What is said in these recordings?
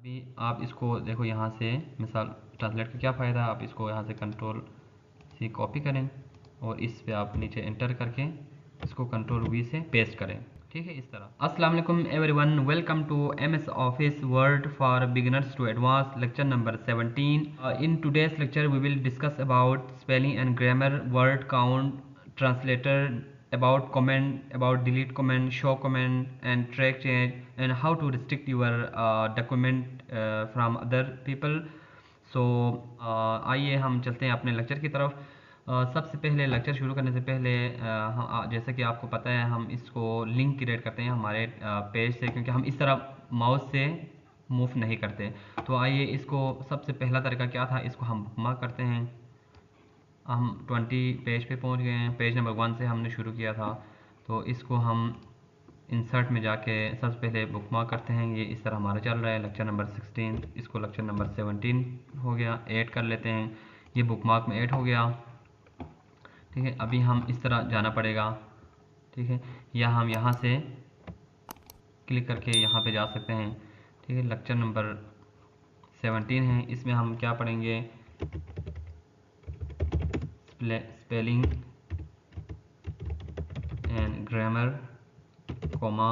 अभी आप इसको देखो, यहाँ से मिसाल ट्रांसलेट का क्या फ़ायदा है, आप इसको यहाँ से कंट्रोल से कॉपी करें और इस पे आप नीचे एंटर करके इसको कंट्रोल वी से पेस्ट करें। ठीक है, इस तरह। अस्सलाम वालेकुम everyone, welcome to MS office word for beginners to advance, lecture number 17। In today's lecture we will discuss about spelling and grammar, word count, translator, about comment, about delete comment, show comment and track change, and how to restrict your document from other people. सो आइए हम चलते हैं अपने lecture की तरफ। सबसे पहले lecture शुरू करने से पहले जैसा कि आपको पता है, हम इसको लिंक क्रिएट करते हैं हमारे पेज से, क्योंकि हम इस तरह माउस से मूव नहीं करते। तो आइए इसको, सबसे पहला तरीका क्या था, इसको हम बुकमार्क करते हैं। हम 20 पेज पे पहुंच गए हैं, पेज नंबर 1 से हमने शुरू किया था। तो इसको हम इंसर्ट में जाके सबसे पहले बुकमार्क करते हैं। ये इस तरह हमारा चल रहा है लेक्चर नंबर 16, इसको लेक्चर नंबर 17 हो गया, ऐड कर लेते हैं। ये बुकमार्क में ऐड हो गया। ठीक है, अभी हम इस तरह जाना पड़ेगा। ठीक है, या हम यहाँ से क्लिक करके यहाँ पे जा सकते हैं। ठीक है, लेक्चर नंबर 17 है, इसमें हम क्या पढ़ेंगे, spelling and grammar, comma,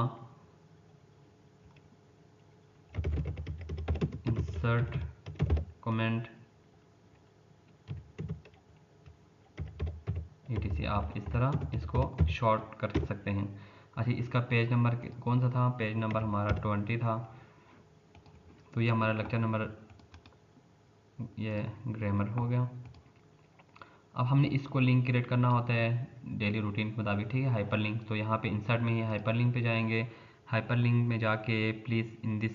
insert, comment, etc। आप इस तरह इसको शॉर्ट कर सकते हैं। अच्छा, इसका पेज नंबर कौन सा था, पेज नंबर हमारा 20 था। तो ये हमारा लेक्चर नंबर, ये ग्रामर हो गया। अब हमने इसको लिंक क्रिएट करना होता है डेली रूटीन के मुताबिक। ठीक है, हाइपर लिंक। तो यहाँ पे इंसर्ट में ही हाइपर लिंक पे जाएंगे। हाइपर लिंक में जाके प्लीज़ इन दिस,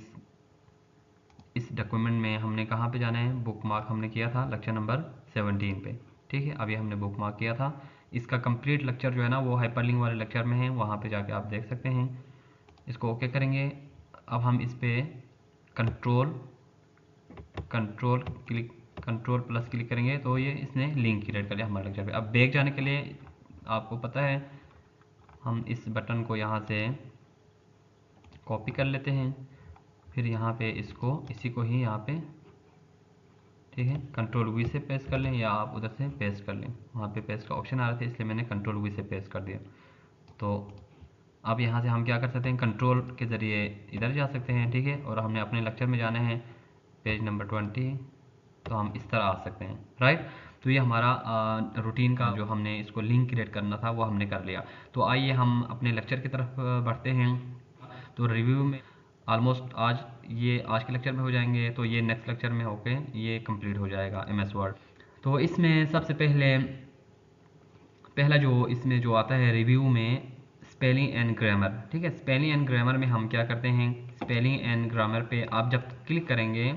इस डॉक्यूमेंट में हमने कहाँ पे जाना है, बुकमार्क हमने किया था लेक्चर नंबर 17 पे। ठीक है, अभी हमने बुकमार्क किया था। इसका कंप्लीट लेक्चर जो है ना वो हाइपर लिंक वाले लेक्चर में है, वहाँ पे जाके आप देख सकते हैं। इसको ओके करेंगे। अब हम इस पर control click, control plus click करेंगे तो ये इसने लिंक क्रिएट कर लिया हमारे लेक्चर पे। अब बैक जाने के लिए आपको पता है, हम इस बटन को यहाँ से कॉपी कर लेते हैं, फिर यहाँ पे इसको, इसी को ही यहाँ पे, ठीक है, कंट्रोल वी से पेस्ट कर लें या आप उधर से पेस्ट कर लें। वहाँ पे पेस्ट का ऑप्शन आ रहा था, इसलिए मैंने कंट्रोल वी से पेस्ट कर दिया। तो अब यहाँ से हम क्या कर सकते हैं, कंट्रोल के ज़रिए इधर जा सकते हैं। ठीक है, और हमने अपने लेक्चर में जाना है पेज नंबर 20, तो हम इस तरह आ सकते हैं। राइट, तो ये हमारा रूटीन का जो हमने इसको लिंक क्रिएट करना था वो हमने कर लिया। तो आइए हम अपने लेक्चर की तरफ बढ़ते हैं। तो रिव्यू में ऑलमोस्ट आज के लेक्चर में हो जाएंगे, तो ये नेक्स्ट लेक्चर में होके ये कंप्लीट हो जाएगा MS वर्ड। तो इसमें सबसे पहला जो इसमें जो आता है रिव्यू में, स्पेलिंग एंड ग्रामर। ठीक है, स्पेलिंग एंड ग्रामर में हम क्या करते हैं, स्पेलिंग एंड ग्रामर पे आप जब क्लिक करेंगे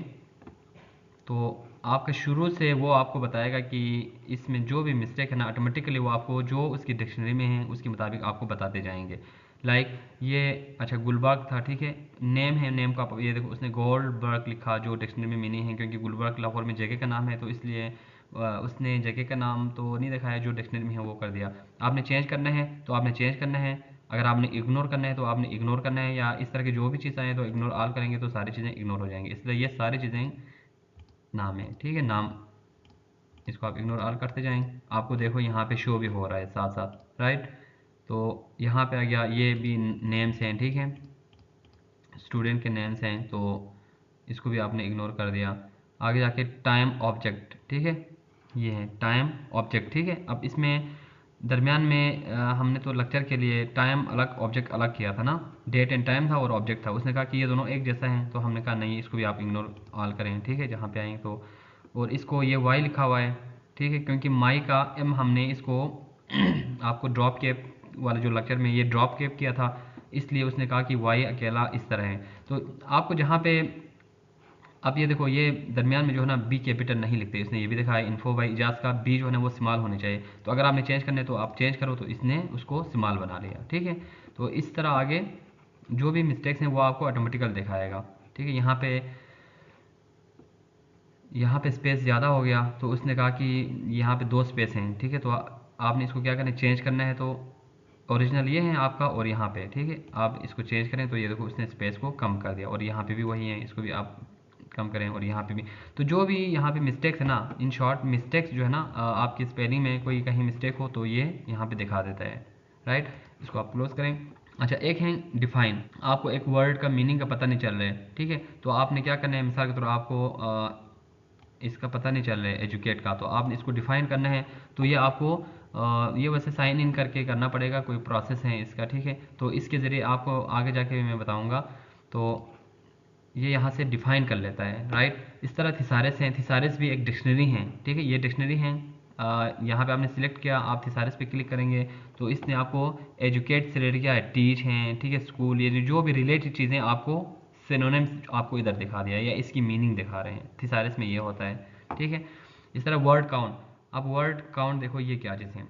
तो आपका शुरू से वो आपको बताएगा कि इसमें जो भी मिस्टेक है ना, ऑटोमेटिकली वो आपको जो उसकी डिक्शनरी में है उसके मुताबिक आपको बताते जाएंगे। लाइक ये, अच्छा गुलबर्ग था, ठीक है, नेम है, नेम का ये देखो उसने गोल्डबर्ग लिखा, जो डिक्शनरी में मीनिंग है, क्योंकि गुलबर्ग लाहौर में जगह का नाम है, तो इसलिए उसने जगह का नाम तो नहीं दिखाया, जो डिक्शनरी में है वो कर दिया। आपने चेंज करना है तो आपने चेंज करना है, अगर आपने इग्नोर करना है तो आपने इग्नोर करना है, या इस तरह की जो भी चीज़ आए तो इग्नोर ऑल करेंगे तो सारी चीज़ें इग्नोर हो जाएंगी। इसलिए ये सारी चीज़ें नाम है। ठीक है, नाम, इसको आप इग्नोर ऑल करते जाएं, आपको देखो यहाँ पे शो भी हो रहा है साथ साथ। राइट, तो यहाँ पे आ गया, ये भी नेम्स हैं। ठीक है, स्टूडेंट के नेम्स हैं, तो इसको भी आपने इग्नोर कर दिया। आगे जाके टाइम ऑब्जेक्ट, ठीक है, ये है टाइम ऑब्जेक्ट। ठीक है, अब इसमें दरमियान में हमने तो लेक्चर के लिए टाइम अलग ऑब्जेक्ट अलग किया था ना, डेट एंड टाइम था और ऑब्जेक्ट था। उसने कहा कि ये दोनों एक जैसा है, तो हमने कहा नहीं, इसको भी आप इग्नोर ऑल करें। ठीक है, जहाँ पे आएँ तो, और इसको ये वाई लिखा हुआ है। ठीक है, क्योंकि माई का एम हमने इसको आपको ड्रॉप कैप वाले जो लेक्चर में ये ड्रॉप कैप किया था, इसलिए उसने कहा कि वाई अकेला इस तरह है। तो आपको जहाँ पे, अब ये देखो, ये दरमियान में जो है ना बी कैपिटल नहीं लिखते, इसने ये भी देखा है, इन्फो बाई इजाज का बी जो है ना वो स्मॉल होने चाहिए। तो अगर आपने चेंज करने तो आप चेंज करो, तो इसने उसको स्मॉल बना लिया। ठीक है, तो इस तरह आगे जो भी मिस्टेक्स हैं वो आपको ऑटोमेटिकल दिखाएगा। ठीक है, यहाँ पे स्पेस ज़्यादा हो गया, तो उसने कहा कि यहाँ पे 2 स्पेस हैं। ठीक है, तो आपने इसको क्या करना है, चेंज करना है। तो ओरिजिनल ये है आपका, और यहाँ पे, ठीक है, आप इसको चेंज करें तो ये देखो उसने स्पेस को कम कर दिया, और यहाँ पे भी वही है, इसको भी आप कम करें और यहाँ पे भी। तो जो भी यहाँ पे मिस्टेक्स है ना, इन शॉर्ट मिस्टेक्स जो है ना, आपकी स्पेलिंग में कोई कहीं मिस्टेक हो तो ये यहाँ पे दिखा देता है, राइट। इसको आप क्लोज करें। अच्छा, एक है डिफाइन। आपको एक वर्ड का मीनिंग का पता नहीं चल रहा है, ठीक है, तो आपने क्या करना है, मिसाल के तौर आपको इसका पता नहीं चल रहा है एजुकेट का, तो आपने इसको डिफाइन करना है। तो ये आपको ये वैसे साइन इन करके करना पड़ेगा, कोई प्रोसेस है इसका, ठीक है। तो इसके ज़रिए आपको आगे जाके मैं बताऊंगा। तो ये यहाँ से डिफाइन कर लेता है, राइट। इस तरह थिसारस हैं, थिसारस भी एक डिक्शनरी हैं, ठीक है, ये डिक्शनरी हैं। यहाँ पे आपने सिलेक्ट किया, आप थिसारस पे क्लिक करेंगे तो इसने आपको एजुकेट से रिलेटेड क्या है, टीच हैं, ठीक है, स्कूल, ये जो भी रिलेटेड चीज़ें आपको सिनोनिम्स आपको इधर दिखा दिया है या इसकी मीनिंग दिखा रहे हैं, थिसारस में ये होता है, ठीक है। इस तरह वर्ड काउंट, अब वर्ड काउंट देखो ये क्या चीज़ है।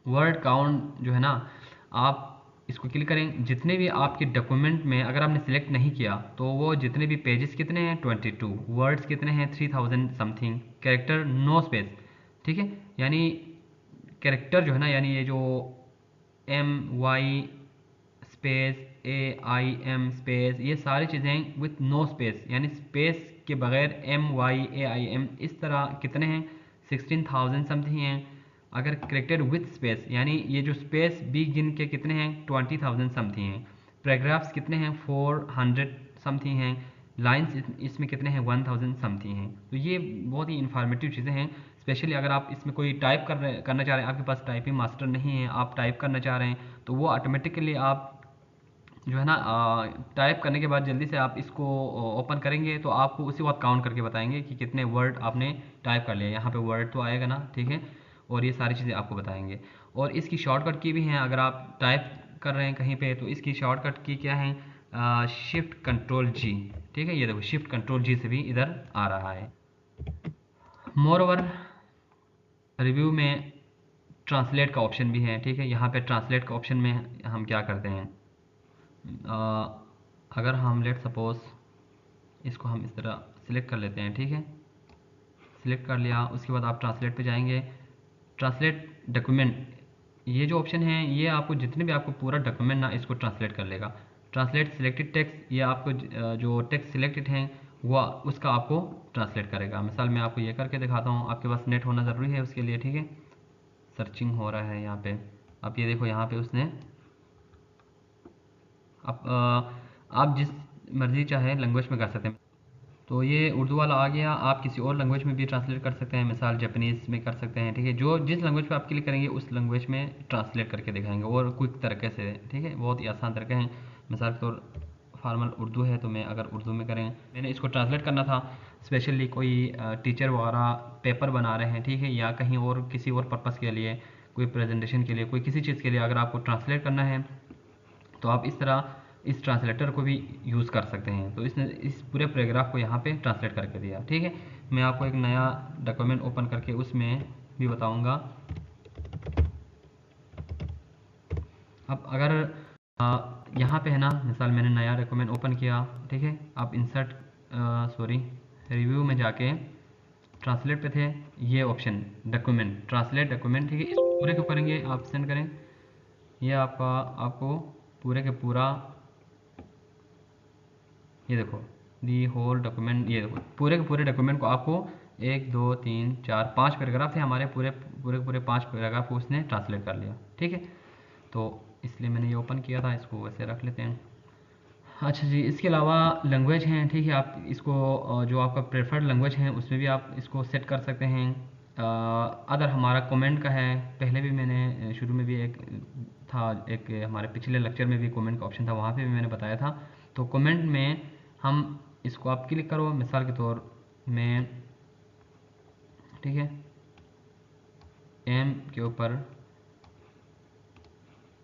वर्ड काउंट जो है ना, आप इसको क्लिक करें, जितने भी आपके डॉक्यूमेंट में अगर आपने सिलेक्ट नहीं किया तो वो जितने भी पेजेस कितने हैं 22, वर्ड्स कितने हैं 3000 समथिंग, कैरेक्टर नो स्पेस, ठीक है। यानी कैरेक्टर जो है ना, यानी ये जो MY स्पेस AIM स्पेस, ये सारी चीज़ें विथ नो स्पेस, यानी स्पेस के बगैर MY AIM, इस तरह कितने हैं 16,000 समथिंग हैं। अगर करेक्टेड विथ स्पेस, यानी ये जो स्पेस भी गिन के कितने हैं 20,000 समथिंग हैं। पैराग्राफ्स कितने हैं 400 समथिंग हैं। लाइंस इसमें कितने हैं 1000 समथिंग हैं। तो ये बहुत ही इंफॉर्मेटिव चीज़ें हैं। स्पेशली अगर आप इसमें कोई टाइप करना चाह रहे हैं, आपके पास टाइपिंग मास्टर नहीं है, आप टाइप करना चाह रहे हैं, तो वो ऑटोमेटिकली आप जो है ना टाइप करने के बाद जल्दी से आप इसको ओपन करेंगे तो आपको उसी वक्त काउंट करके बताएंगे कि कितने वर्ड आपने टाइप कर लिया। यहाँ पे वर्ड तो आएगा ना, ठीक है, और ये सारी चीज़ें आपको बताएंगे। और इसकी शॉर्टकट की भी हैं, अगर आप टाइप कर रहे हैं कहीं पे तो इसकी शॉर्टकट की क्या है, शिफ्ट कंट्रोल जी, ठीक है, ये देखो शिफ्ट कंट्रोल जी से भी इधर आ रहा है। मोर ओवर रिव्यू में ट्रांसलेट का ऑप्शन भी है, ठीक है। यहाँ पे ट्रांसलेट का ऑप्शन में हम क्या करते हैं, अगर हम लेट सपोज इसको हम इस तरह सिलेक्ट कर लेते हैं, ठीक है, सिलेक्ट कर लिया, उसके बाद आप ट्रांसलेट पे जाएंगे। ट्रांसलेट डॉक्यूमेंट, ये जो ऑप्शन है ये आपको जितने भी आपको पूरा डॉक्यूमेंट ना इसको ट्रांसलेट कर लेगा। ट्रांसलेट सिलेक्टेड टेक्स्ट, ये आपको जो टेक्स्ट सिलेक्टेड हैं वो उसका आपको ट्रांसलेट करेगा। मिसाल मैं आपको ये करके दिखाता हूँ, आपके पास नेट होना ज़रूरी है उसके लिए, ठीक है। सर्चिंग हो रहा है यहाँ पे, अब ये देखो यहाँ पे उसने आप जिस मर्ज़ी चाहे लैंग्वेज में कर सकते हैं। तो ये उर्दू वाला आ गया, आप किसी और लैंग्वेज में भी ट्रांसलेट कर सकते हैं, मिसाल जापानीज़ में कर सकते हैं, ठीक है। जो जिस लैंग्वेज पे आप क्लिक करेंगे उस लैंग्वेज में ट्रांसलेट करके दिखाएंगे और क्विक तरीके से, ठीक है, बहुत ही आसान तरीके हैं। मिसाल के तौर फॉर्मल उर्दू है तो मैं अगर उर्दू में करें, मैंने इसको ट्रांसलेट करना था, स्पेशली कोई टीचर वगैरह पेपर बना रहे हैं, ठीक है, या कहीं और किसी और पर्पज़ के लिए, कोई प्रेजेंटेशन के लिए, कोई किसी चीज़ के लिए अगर आपको ट्रांसलेट करना है तो आप इस तरह इस ट्रांसलेटर को भी यूज़ कर सकते हैं। तो इसने इस पूरे पैराग्राफ को यहाँ पे ट्रांसलेट करके दिया, ठीक है। मैं आपको एक नया डॉक्यूमेंट ओपन करके उसमें भी बताऊँगा। अब अगर यहाँ पे है ना, मिसाल मैंने नया डॉक्यूमेंट ओपन किया, ठीक है, आप इंसर्ट सॉरी रिव्यू में जाके ट्रांसलेट पे थे, ये ऑप्शन डॉक्यूमेंट, ट्रांसलेट डॉक्यूमेंट, ठीक है, इस पूरे को करेंगे आप सेंड करें, ये आपका आपको पूरे के पूरा, ये देखो दी होल डॉक्यूमेंट, ये देखो पूरे के पूरे डॉक्यूमेंट को आपको 1 2 3 4 5 पैराग्राफ थे हमारे, पूरे पूरे पूरे 5 पैराग्राफ को उसने ट्रांसलेट कर लिया, ठीक है। तो इसलिए मैंने ये ओपन किया था, इसको वैसे रख लेते हैं। अच्छा जी, इसके अलावा लैंग्वेज हैं, ठीक है, आप इसको जो आपका प्रेफर्ड लैंग्वेज है उसमें भी आप इसको सेट कर सकते हैं। अगर हमारा कमेंट का है, पहले भी मैंने शुरू में भी एक था, एक हमारे पिछले लेक्चर में भी कमेंट का ऑप्शन था, वहाँ पे भी मैंने बताया था। तो कमेंट में हम इसको आप क्लिक करो, मिसाल के तौर में, ठीक है, एम के ऊपर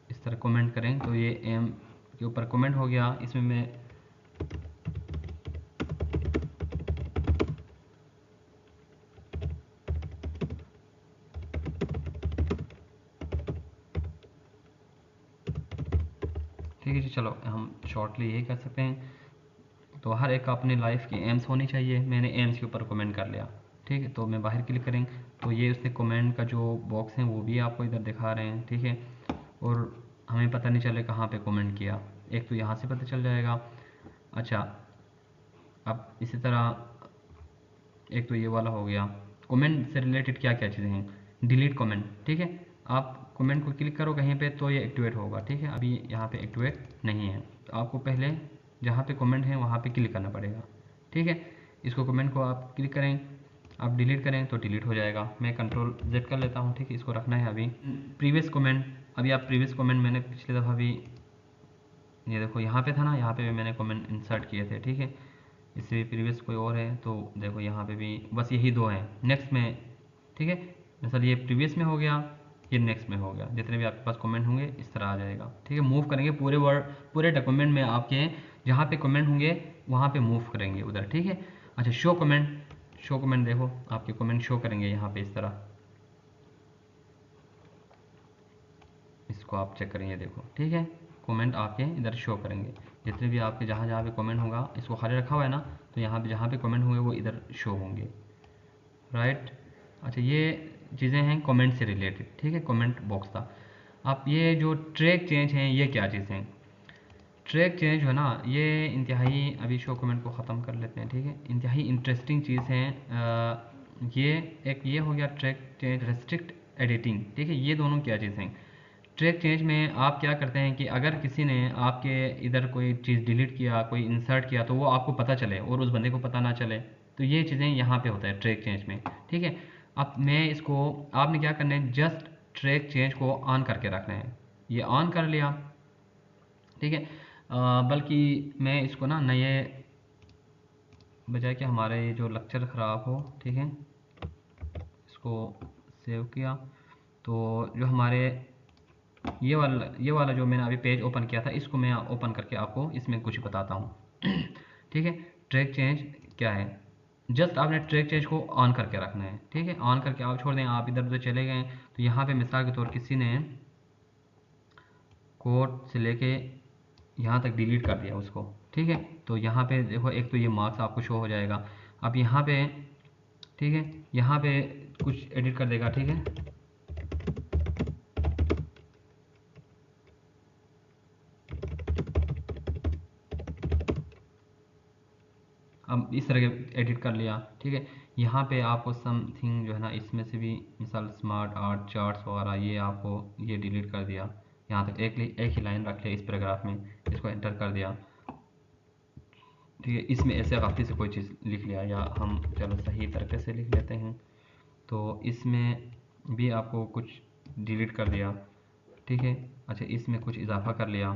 इस तरह कमेंट करें तो ये एम के ऊपर कमेंट हो गया। इसमें मैं ठीक है जी, चलो हम शॉर्टली यही कर सकते हैं। तो हर एक अपनी लाइफ की एम्स होनी चाहिए, मैंने एम्स के ऊपर कमेंट कर लिया, ठीक है। तो मैं बाहर क्लिक करें तो ये उसने कमेंट का जो बॉक्स है वो भी आपको इधर दिखा रहे हैं, ठीक है। और हमें पता नहीं चले कहाँ पे कमेंट किया, एक तो यहाँ से पता चल जाएगा। अच्छा, अब इसी तरह एक तो ये वाला हो गया। कमेंट से रिलेटेड क्या क्या चीज़ें हैं, डिलीट कमेंट, ठीक है। आप कमेंट को क्लिक करो कहीं पे तो ये एक्टिवेट होगा, ठीक है। अभी यहाँ पे एक्टिवेट नहीं है, तो आपको पहले जहाँ पे कमेंट है वहाँ पे क्लिक करना पड़ेगा, ठीक है। इसको कमेंट को आप क्लिक करें, आप डिलीट करें तो डिलीट हो जाएगा। मैं कंट्रोल जेड कर लेता हूँ, ठीक है। इसको रखना है अभी प्रीवियस कमेंट। अभी आप प्रीवियस कमेंट मैंने पिछली दफ़ा भी, ये देखो यहाँ पे था ना, यहाँ पे भी मैंने कमेंट इंसर्ट किए थे, ठीक है। इससे भी प्रीवियस कोई और है तो देखो यहाँ पे भी बस यही दो हैं नेक्स्ट में, ठीक है। मिसाल ये प्रीवियस में हो गया, ये नेक्स्ट में हो गया। जितने भी आपके पास कमेंट होंगे इस तरह आ जाएगा, ठीक है। मूव करेंगे पूरे वर्ड, पूरे डॉक्यूमेंट में आपके जहाँ पे कमेंट होंगे वहाँ पे मूव करेंगे उधर, ठीक है। अच्छा शो कमेंट, शो कमेंट देखो आपके कमेंट शो करेंगे यहाँ पे इस तरह, इसको आप चेक करेंगे देखो, ठीक है। कमेंट आपके इधर शो करेंगे, जितने भी आपके जहाँ जहाँ पे कमेंट होगा, इसको खाली रखा हुआ है ना, तो यहाँ पे जहाँ पे कमेंट होंगे वो इधर शो होंगे, राइट। अच्छा ये चीज़ें हैं कमेंट से रिलेटेड, ठीक है। कमेंट बॉक्स था। अब ये जो ट्रैक चेंज हैं ये क्या चीज़ हैं, ट्रैक चेंज है ना, ये इंतहाई, अभी शो कमेंट को ख़त्म कर लेते हैं, ठीक है। इंतहाई इंटरेस्टिंग चीज़ है। ये एक ये हो गया ट्रैक चेंज, रेस्ट्रिक्ट एडिटिंग, ठीक है। ये दोनों क्या चीज़ हैं। ट्रैक चेंज में आप क्या करते हैं कि अगर किसी ने आपके इधर कोई चीज़ डिलीट किया, कोई इंसर्ट किया, तो वो आपको पता चले और उस बंदे को पता ना चले, तो ये चीज़ें यहाँ पे होता है ट्रैक चेंज में, ठीक है। अब मैं इसको, आपने क्या करना है, जस्ट ट्रैक चेंज को ऑन करके रखना है। ये ऑन कर लिया, ठीक है। बल्कि मैं इसको ना नए, बजाय कि हमारे ये जो लेक्चर ख़राब हो, ठीक है, इसको सेव किया, तो जो हमारे ये वाला जो मैंने अभी पेज ओपन किया था, इसको मैं ओपन करके आपको इसमें कुछ बताता हूँ ठीक है। ट्रैक चेंज क्या है, जस्ट आपने ट्रैक चेंज को ऑन करके रखना है, ठीक है। ऑन करके आप छोड़ दें, आप इधर उधर चले गए तो यहाँ पे मिसाल के तौर किसी ने कोड से लेके यहाँ तक डिलीट कर दिया उसको, ठीक है। तो यहाँ पे देखो एक तो ये मार्क्स आपको शो हो जाएगा। अब यहाँ पे, ठीक है, यहाँ पे कुछ एडिट कर देगा, ठीक है। अब इस तरह के एडिट कर लिया, ठीक है। यहाँ पे आपको समथिंग जो है ना, इसमें से भी मिसाल स्मार्ट आर्ट चार्ट्स वगैरह, ये आपको ये डिलीट कर दिया। यहाँ तक एक ही लाइन रख लिया इस पैराग्राफ में, इसको एंटर कर दिया, ठीक है। इसमें ऐसे गलती से कोई चीज़ लिख लिया, या हम चलो सही तरीके से लिख लेते हैं, तो इसमें भी आपको कुछ डिलीट कर दिया, ठीक है। अच्छा इसमें कुछ इजाफा कर लिया,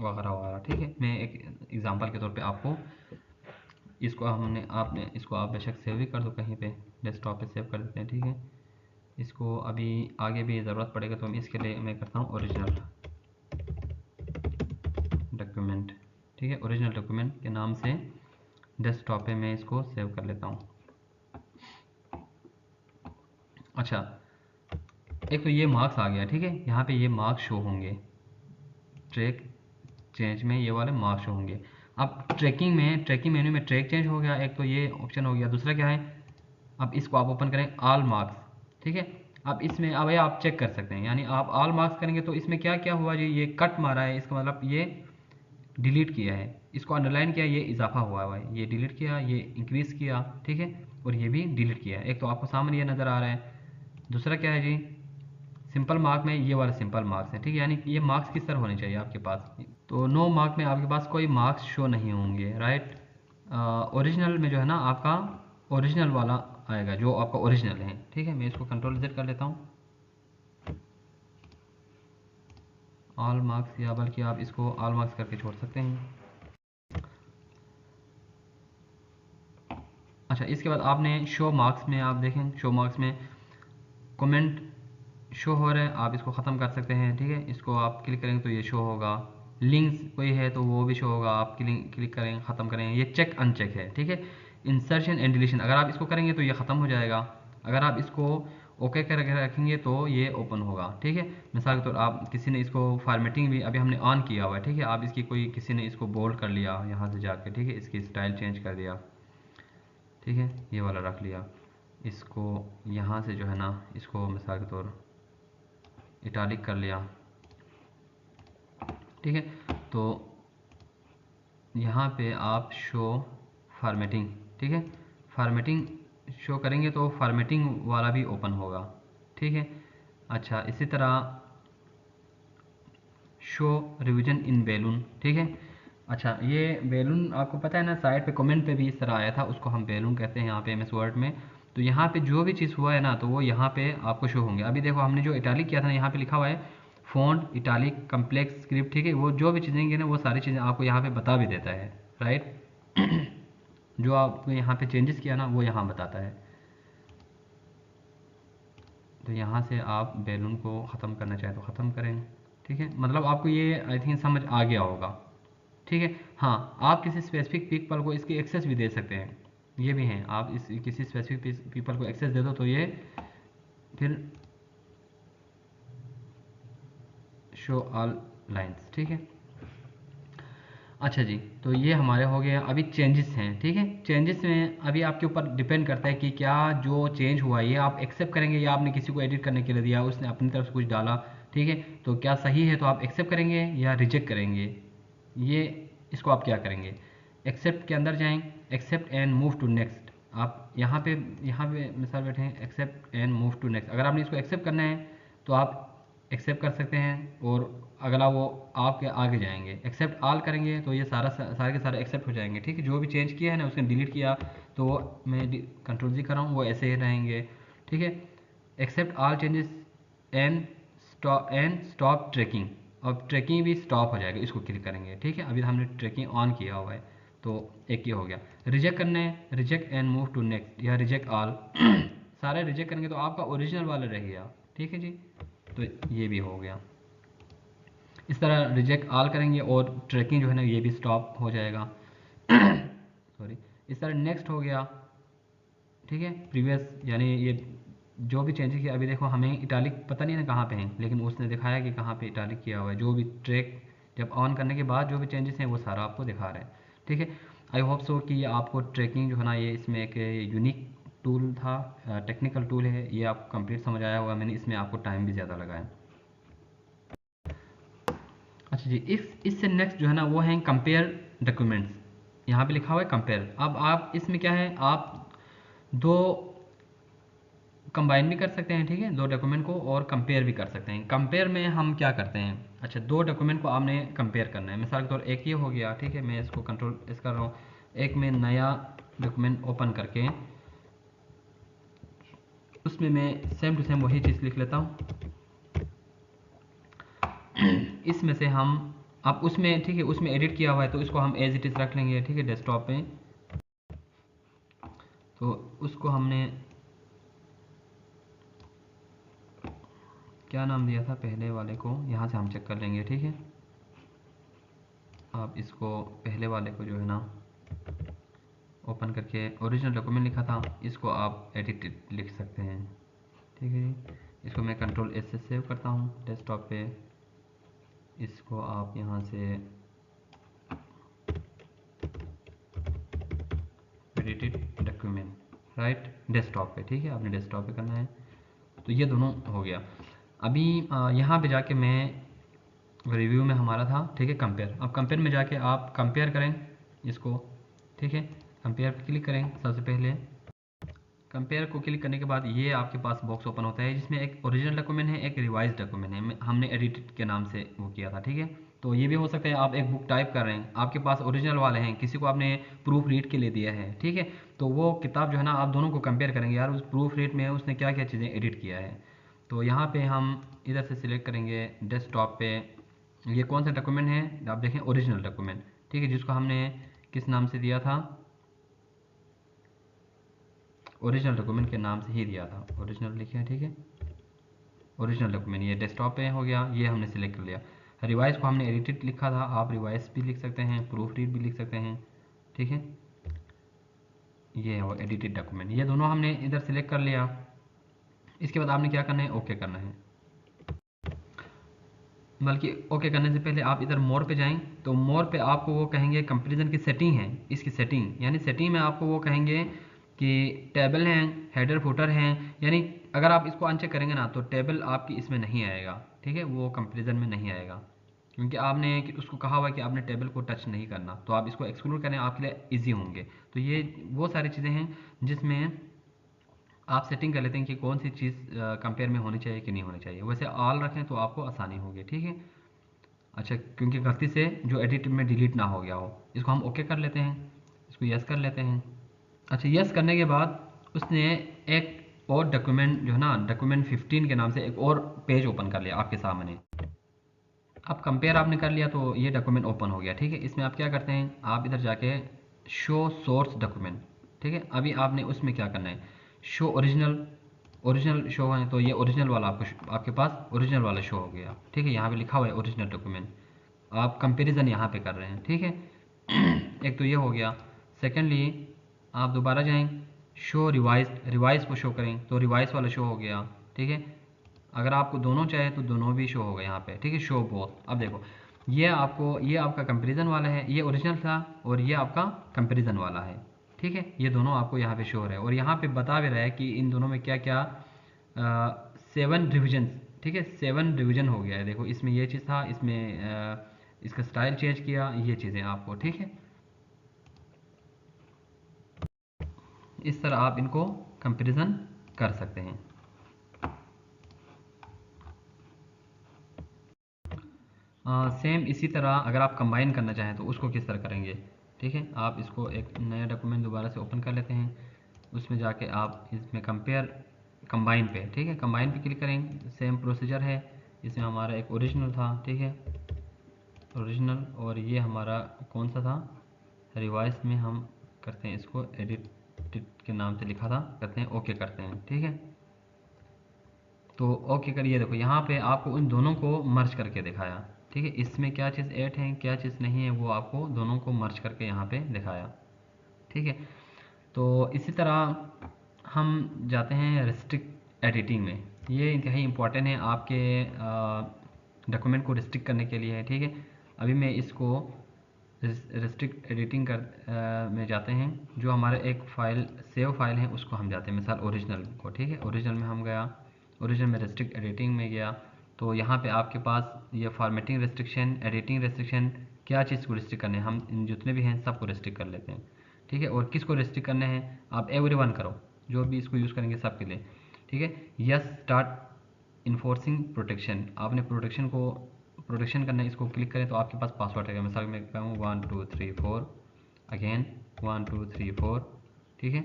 वगैरह वगैरह, ठीक है। मैं एक एग्जांपल के तौर पे आपको, इसको हमने, आपने इसको आप बेशक सेव भी कर दो कहीं पे, डेस्कटॉप पे सेव कर देते हैं, ठीक है। इसको अभी आगे भी ज़रूरत पड़ेगा तो इसके लिए मैं करता हूँ ओरिजिनल डॉक्यूमेंट, ठीक है। ओरिजिनल डॉक्यूमेंट के नाम से डेस्कटॉप पे मैं इसको सेव कर लेता हूँ। अच्छा एक तो ये मार्क्स आ गया, ठीक है। यहाँ पे ये मार्क्स शो होंगे, ट्रैक चेंज में ये वाले मार्क्स शो होंगे। अब ट्रैकिंग में, ट्रैकिंग मेन्यू में ट्रैक चेंज हो गया, एक तो ये ऑप्शन हो गया। दूसरा क्या है, अब इसको आप ओपन करें ऑल मार्क्स, ठीक है। अब इसमें अब ये आप चेक कर सकते हैं, यानी आप ऑल मार्क्स करेंगे तो इसमें क्या क्या हुआ जी, ये कट मारा है, इसका मतलब ये डिलीट किया है, इसको अंडरलाइन किया, ये इजाफा हुआ है, ये डिलीट किया, ये इंक्रीज़ किया, ठीक है। और ये भी डिलीट किया है, एक तो आपको सामने ये नज़र आ रहा है। दूसरा क्या है जी, सिंपल मार्क में ये वाले सिंपल मार्क्स हैं, ठीक है। यानी ये मार्क्स किस तरह होने चाहिए आपके पास, तो नो मार्क में आपके पास कोई मार्क्स शो नहीं होंगे, राइट। ओरिजिनल में जो है ना आपका ओरिजिनल वाला आएगा, जो आपका ओरिजिनल है, ठीक है। मैं इसको कंट्रोल जेड कर लेता हूँ, ऑल मार्क्स, या बल्कि आप इसको ऑल मार्क्स करके छोड़ सकते हैं। अच्छा इसके बाद आपने शो मार्क्स में आप देखें, शो मार्क्स में कमेंट शो हो रहा है, आप इसको ख़त्म कर सकते हैं, ठीक है। इसको आप क्लिक करेंगे तो ये शो होगा, लिंक्स कोई है तो वो भी शो होगा, आप क्लिक करेंगे ख़त्म करेंगे, ये चेक अनचेक है, ठीक है। इंसर्शन एंड डिलीशन अगर आप इसको करेंगे तो ये ख़त्म हो जाएगा, अगर आप इसको ओके करके रखेंगे तो ये ओपन होगा, ठीक है। मिसाल के तौर आप किसी ने इसको फॉर्मेटिंग भी अभी हमने ऑन किया हुआ है, ठीक है। आप इसकी कोई किसी ने इसको बोल्ड कर लिया यहाँ से जाके, ठीक है, इसकी स्टाइल चेंज कर दिया, ठीक है, ये वाला रख लिया। इसको यहाँ से जो है ना, इसको मिसाल के तौर इटालिक कर लिया, ठीक है। तो यहाँ पे आप शो फॉर्मेटिंग, ठीक है, फॉर्मेटिंग शो करेंगे तो फॉर्मेटिंग वाला भी ओपन होगा, ठीक है। अच्छा, इसी तरह शो रिवीजन इन बैलून, ठीक है। अच्छा, ये बैलून आपको पता है ना, साइड पे कमेंट पे भी इस तरह आया था, उसको हम बैलून कहते हैं यहाँ पे एमएस वर्ड में। तो यहाँ पे जो भी चीज़ हुआ है ना, तो वो यहाँ पे आपको शो होंगे। अभी देखो हमने जो इटालिक किया था ना, यहाँ पे लिखा हुआ है फ़ॉन्ट इटालिक कम्प्लेक्स स्क्रिप्ट, ठीक है। वो जो भी चीज़ें ना, वो सारी चीज़ें आपको यहाँ पे बता भी देता है, राइट। जो आपने यहाँ पे चेंजेस किया ना, वो यहाँ बताता है। तो यहाँ से आप बैलून को ख़त्म करना चाहें तो ख़त्म करें, ठीक है। मतलब आपको ये आई थिंक समझ आ गया होगा, ठीक है। हाँ, आप किसी स्पेसिफिक पीपल को इसकी एक्सेस भी दे सकते हैं, ये भी हैं। आप इस किसी स्पेसिफिक पीपल को एक्सेस दे दो तो ये फिर शो ऑल लाइंस, ठीक है। अच्छा जी, तो ये हमारे हो गए। अभी चेंजेस हैं, ठीक है। चेंजेस में अभी आपके ऊपर डिपेंड करता है कि क्या जो चेंज हुआ ये आप एक्सेप्ट करेंगे या आपने किसी को एडिट करने के लिए दिया, उसने अपनी तरफ से कुछ डाला, ठीक है। तो क्या सही है तो आप एक्सेप्ट करेंगे या रिजेक्ट करेंगे, ये इसको आप क्या करेंगे। एक्सेप्ट के अंदर जाएं, accept and move to next. आप यहाँ पे मिसाल बैठे हैं, accept and move to next. अगर आपने इसको एक्सेप्ट करना है तो आप एक्सेप्ट कर सकते हैं और अगला वो आपके आगे जाएंगे। एक्सेप्ट ऑल करेंगे तो ये सारे के सारे एक्सेप्ट हो जाएंगे, ठीक है। जो भी चेंज किया है ना, उसने डिलीट किया तो मैं कंट्रोल जी कर रहा हूँ, वो ऐसे ही रहेंगे, ठीक है। Accept all changes and stop tracking. अब ट्रैकिंग भी स्टॉप हो जाएगा, इसको क्लिक करेंगे, ठीक है। अभी हमने ट्रैकिंग ऑन किया हुआ है तो एक ये हो गया। रिजेक्ट करना है, reject and move to next या रिजेक्ट ऑल। सारे रिजेक्ट करेंगे तो आपका ओरिजिनल वाला रह गया, ठीक है जी। तो ये भी हो गया। इस तरह रिजेक्ट ऑल करेंगे और ट्रैकिंग जो है ना, ये भी स्टॉप हो जाएगा। सॉरी। इस तरह नेक्स्ट हो गया, ठीक है। प्रीवियस यानी ये जो भी चेंजेस किया, अभी देखो हमें इटालिक पता नहीं ना कहाँ पे हैं, लेकिन उसने दिखाया कि कहाँ पे इटालिक किया हुआ है। जो भी ट्रैक जब ऑन करने के बाद जो भी चेंजेस हैं वो सारा आपको दिखा रहा है, ठीक है। आई होप सो कि ये आपको ट्रैकिंग जो है ना, ये इसमें एक यूनिक टूल था, टेक्निकल टूल है, ये आपको कंप्लीट समझ आया होगा। मैंने इसमें आपको टाइम भी ज़्यादा लगाया। अच्छा जी, इससे नेक्स्ट जो है ना, वो है कंपेयर डॉक्यूमेंट्स। यहाँ पे लिखा हुआ है कंपेयर। अब आप इसमें क्या है, आप दो कंबाइन भी कर सकते हैं, ठीक है, दो डॉक्यूमेंट को, और कंपेयर भी कर सकते हैं। कंपेयर में हम क्या करते हैं, अच्छा, दो डॉक्यूमेंट को आपने कंपेयर करना है। मिसाल के तौर एक ये हो गया, ठीक है। मैं इसको कंट्रोल इस कर रहा हूँ। एक मैं नया डॉक्यूमेंट ओपन करके उसमें मैं सेम टू सेम वही चीज़ लिख लेता हूँ। इसमें से हम, अब उसमें, ठीक है, उसमें एडिट किया हुआ है तो इसको हम एज इट इज़ रख लेंगे, ठीक है, डेस्कटॉप पे। तो उसको हमने क्या नाम दिया था पहले वाले को, यहाँ से हम चेक कर लेंगे, ठीक है। आप इसको पहले वाले को जो है ना ओपन करके ओरिजिनल डॉक्यूमेंट लिखा था, इसको आप एडिट लिख सकते हैं, ठीक है जी। इसको मैं कंट्रोल एस से सेव करता हूँ डेस्कटॉप पे। इसको आप यहाँ से एडिटेड डॉक्यूमेंट, राइट, डेस्कटॉप पे, ठीक है, आपने डेस्कटॉप पे करना है। तो ये दोनों हो गया। अभी यहाँ पे जाके मैं रिव्यू में हमारा था, ठीक है, कंपेयर। अब कंपेयर में जाके आप कंपेयर करें इसको, ठीक है। कंपेयर पे क्लिक करें। सबसे पहले कंपेयर को क्लिक करने के बाद ये आपके पास बॉक्स ओपन होता है जिसमें एक ओरिजिनल डॉक्यूमेंट है, एक रिवाइज डॉक्यूमेंट है। हमने एडिटेड के नाम से वो किया था, ठीक है। तो ये भी हो सकता है आप एक बुक टाइप कर रहे हैं, आपके पास ओरिजिनल वाले हैं, किसी को आपने प्रूफ रीड के लिए दिया है, ठीक है। तो वो किताब जो है ना, आप दोनों को कंपेयर करेंगे, यार उस प्रूफ रीड में उसने क्या क्या चीज़ें एडिट किया है। तो यहाँ पे हम इधर से सिलेक्ट करेंगे डेस्कटॉप पे, ये कौन सा डॉक्यूमेंट है, आप देखें ओरिजिनल डॉक्यूमेंट, ठीक है, जिसको हमने किस नाम से दिया था, ओरिजिनल डॉक्यूमेंट के नाम से ही दिया था, ओरिजिनल लिखे हैं, ठीक है। ओरिजिनल डॉक्यूमेंट ये डेस्कटॉप पे हो गया, ये हमने सिलेक्ट कर लिया। रिवाइज को हमने एडिटेड लिखा था, आप रिवाइज भी लिख सकते हैं, प्रूफ रीड भी लिख सकते हैं, ठीक है। ये है वो एडिटेड डॉक्यूमेंट, ये दोनों हमने इधर सिलेक्ट कर लिया। इसके बाद आपने क्या करना है, ओके करना है। बल्कि ओके करने से पहले आप इधर मोर पे जाएं, तो मोर पे आपको वो कहेंगे कंपैरिजन की सेटिंग है, इसकी सेटिंग, यानी सेटिंग में आपको वो कहेंगे कि टेबल हैं, हेडर फुटर हैं, यानी अगर आप इसको अनचेक करेंगे ना तो टेबल आपकी इसमें नहीं आएगा, ठीक है, वो कंपैरिजन में नहीं आएगा, क्योंकि आपने उसको कहा हुआ कि आपने टेबल को टच नहीं करना, तो आप इसको एक्सक्लूड करें, आपके लिए ईजी होंगे। तो ये वो सारी चीज़ें हैं जिसमें आप सेटिंग कर लेते हैं कि कौन सी चीज़ कंपेयर में होनी चाहिए कि नहीं होनी चाहिए। वैसे ऑल रखें तो आपको आसानी होगी, ठीक है। अच्छा, क्योंकि गलती से जो एडिट में डिलीट ना हो गया हो। इसको हम ओके कर लेते हैं, इसको यस कर लेते हैं। अच्छा, यस करने के बाद उसने एक और डॉक्यूमेंट जो है ना, डॉक्यूमेंट 15 के नाम से एक और पेज ओपन कर लिया आपके सामने। अब कंपेयर आपने कर लिया तो ये डॉक्यूमेंट ओपन हो गया, ठीक है। इसमें आप क्या करते हैं, आप इधर जाके शो सोर्स डॉक्यूमेंट, ठीक है। अभी आपने उसमें क्या करना है, शो ओरिजिनल, ओरिजिनल शो है तो ये ओरिजिनल वाला आपको आपके पास ओरिजिनल वाला शो हो गया, ठीक है। यहाँ पे लिखा हुआ है ओरिजिनल डॉक्यूमेंट, आप कंपैरिजन यहाँ पे कर रहे हैं, ठीक है। एक तो ये हो गया। सेकेंडली आप दोबारा जाएं, शो रिवाइज, रिवाइज को शो करें तो रिवाइज वाला शो हो गया, ठीक है। अगर आपको दोनों चाहे तो दोनों भी शो हो गए यहाँ पे, ठीक है, शो बोथ। अब देखो ये आपको, ये आपका कंपैरिजन वाला है, ये ओरिजिनल था और ये आपका कंपैरिजन वाला है, ठीक है। ये दोनों आपको यहाँ पे शो हो रहा है और यहाँ पे बता भी रहा है कि इन दोनों में क्या क्या 7 रिविजन, ठीक है, 7 रिविजन हो गया है। देखो इसमें ये चीज़ था, इसमें इसका स्टाइल चेंज किया, ये चीज़ें आपको, ठीक है। इस तरह आप इनको कंपैरिजन कर सकते हैं। सेम इसी तरह अगर आप कंबाइन करना चाहें तो उसको किस तरह करेंगे, ठीक है। आप इसको एक नया डॉक्यूमेंट दोबारा से ओपन कर लेते हैं, उसमें जाके आप इसमें कंपेयर कंबाइन पे, ठीक है, कंबाइन पे क्लिक करें। सेम प्रोसीजर है, इसमें हमारा एक ओरिजिनल था, ठीक है, ओरिजिनल, और ये हमारा कौन सा था, रिवाइज में हम करते हैं इसको एडिट के नाम से लिखा था, करते हैं ओके करते हैं, ठीक है। तो ओके करिए, देखो यहाँ पे आपको उन दोनों को मर्ज करके दिखाया, ठीक है। इसमें क्या चीज़ ऐड है क्या चीज़ नहीं है वो आपको दोनों को मर्ज करके यहाँ पे दिखाया, ठीक है। तो इसी तरह हम जाते हैं रिस्ट्रिक्ट एडिटिंग में। ये इंतहाई इम्पोर्टेंट है आपके डॉक्यूमेंट को रिस्ट्रिक्ट करने के लिए है, ठीक है। अभी मैं इसको रिस्ट्रिक्ट एडिटिंग में जाते हैं। जो हमारा एक फ़ाइल सेव फाइल है उसको हम जाते हैं, मिसाल ओरिजिनल को, ठीक है। ओरिजिनल में हम गया, ओरिजिनल में रिस्ट्रिक्ट एडिटिंग में गया, तो यहाँ पे आपके पास ये फॉर्मेटिंग रिस्ट्रिक्शन, एडिटिंग रिस्ट्रिक्शन, क्या चीज़ को रिस्ट्रिक्ट करने हैं, हम इन जितने भी हैं सबको रिस्ट्रिक्ट कर लेते हैं, ठीक है। और किसको रिस्ट्रिक्ट करने हैं, आप एवरीवन करो, जो भी इसको यूज़ करेंगे सबके लिए, ठीक है। यस स्टार्ट इन्फोर्सिंग प्रोटेक्शन, आपने प्रोटेक्शन को प्रोटेक्शन करना है, इसको क्लिक करें तो आपके पास पासवर्ड रहेगा। मिसाल मैं कहूँ 1 2 3 4, अगेन 1 2 3 4, ठीक है।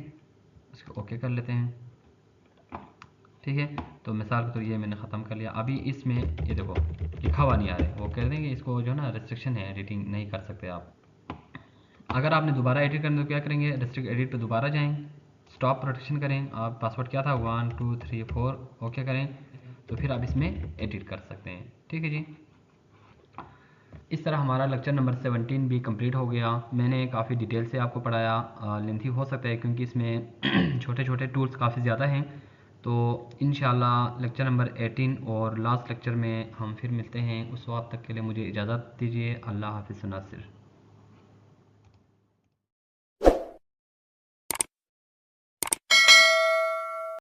इसको ओके कर लेते हैं, ठीक है। तो मिसाल तो ये मैंने ख़त्म कर लिया। अभी इसमें ये देखो लिखा हुआ नहीं आ रहा है, वो कह देंगे इसको जो है ना रिस्ट्रिक्शन है, एडिटिंग नहीं कर सकते आप। अगर आपने दोबारा एडिट करना तो क्या करेंगे, रिस्ट्रिक्ट एडिट पे दोबारा जाएं, स्टॉप प्रोटेक्शन करें, आप पासवर्ड क्या था 1 2 3 4 ओके करें, तो फिर आप इसमें एडिट कर सकते हैं, ठीक है जी। इस तरह हमारा लेक्चर नंबर 17 भी कंप्लीट हो गया। मैंने काफ़ी डिटेल से आपको पढ़ाया, लेंथी हो सकता है क्योंकि इसमें छोटे छोटे टूल्स काफ़ी ज़्यादा हैं। तो इंशाल्लाह लेक्चर नंबर 18 और लास्ट लेक्चर में हम फिर मिलते हैं। उस वक्त तक के लिए मुझे इजाज़त दीजिए। अल्लाह हाफ़िज़ नासिर।